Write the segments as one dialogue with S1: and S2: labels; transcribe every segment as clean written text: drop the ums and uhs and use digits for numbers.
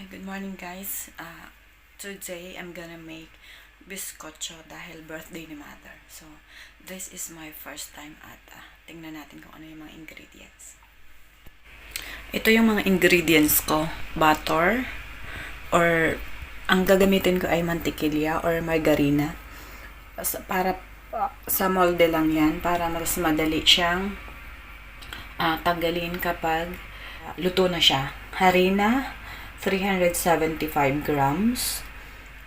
S1: Hi, good morning guys. Today I'm gonna make bizcocho dahil birthday ni mother. So, this is my first time at tingnan natin kung ano yung mga ingredients. Ito yung mga ingredients ko. Butter or ang gagamitin ko ay mantikilya or margarina. Para sa molde lang yan para mas madali siyang tanggalin kapag luto na siya. Harina 375 grams.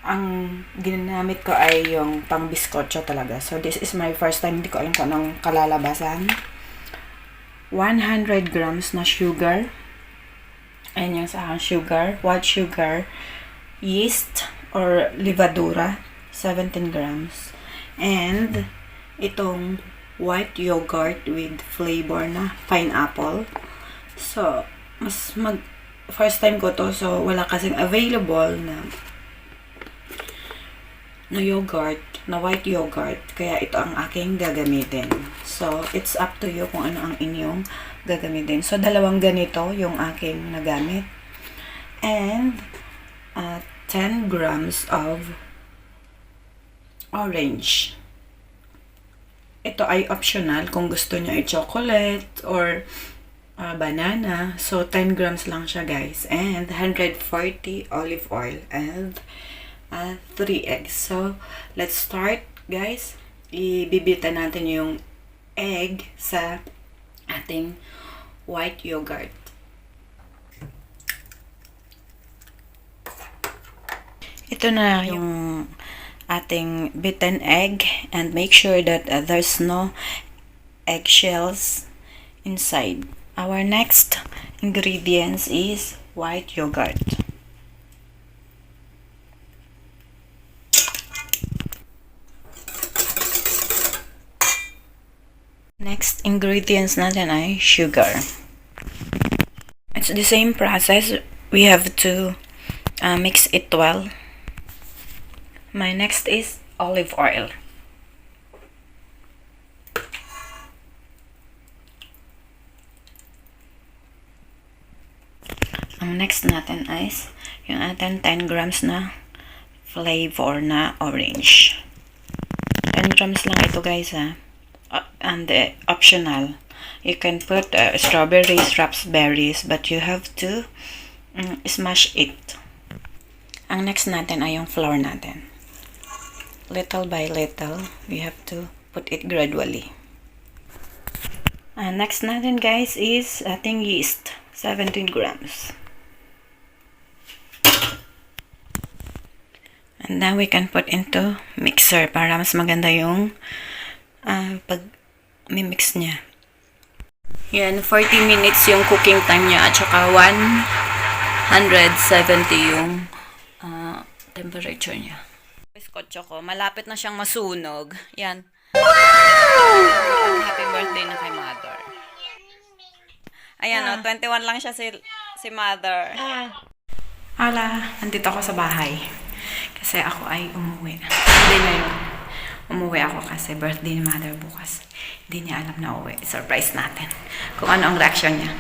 S1: Ang ginamit ko ay yung pang bizcocho talaga. So, this is my first time. Hindi ko alam kung anong kalalabasan. 100 grams na sugar. Ayan yung sa sugar. White sugar. Yeast or levadura. 17 grams. And, itong white yogurt with flavor na pineapple. So, first time ko to, so wala kasing available na yogurt, na white yogurt, kaya ito ang aking gagamitin. So, it's up to you kung ano ang inyong gagamitin. So, dalawang ganito yung aking nagamit. And, 10 grams of orange. Ito ay optional kung gusto nyo i-chocolate or banana. So, 10 grams lang siya, guys. And 140 olive oil. And 3 eggs. So, let's start, guys. Ibibita natin yung egg sa ating white yogurt. Ito na yung ating beaten egg. And make sure that there's no eggshells inside. Our next ingredients is white yogurt. Next ingredients natin ay sugar. It's the same process. We have to mix it well. My next is olive oil. Ang next natin is yung ating 10 grams na flavor na orange. 10 grams lang ito, guys, ha. And optional. You can put strawberries, raspberries, but you have to smash it. Ang next natin ay yung flour natin. Little by little, we have to put it gradually. Next natin, guys, is ating yeast. 17 grams. And then we can put into mixer para mas maganda yung pag-mix niya. Yan, 40 minutes yung cooking time niya at saka 170 yung temperature niya. Bizcocho ko, malapit na siyang masunog. Yan. Wow! Happy birthday na kay mother. Ayan, 21 lang siya si mother. Hala, nandito ako sa bahay. Kasi ako ay umuwi. Hindi na yun. Umuwi ako kasi birthday ni mother bukas. Hindi niya alam na uwi. Surprise natin. Kung ano ang reaction niya.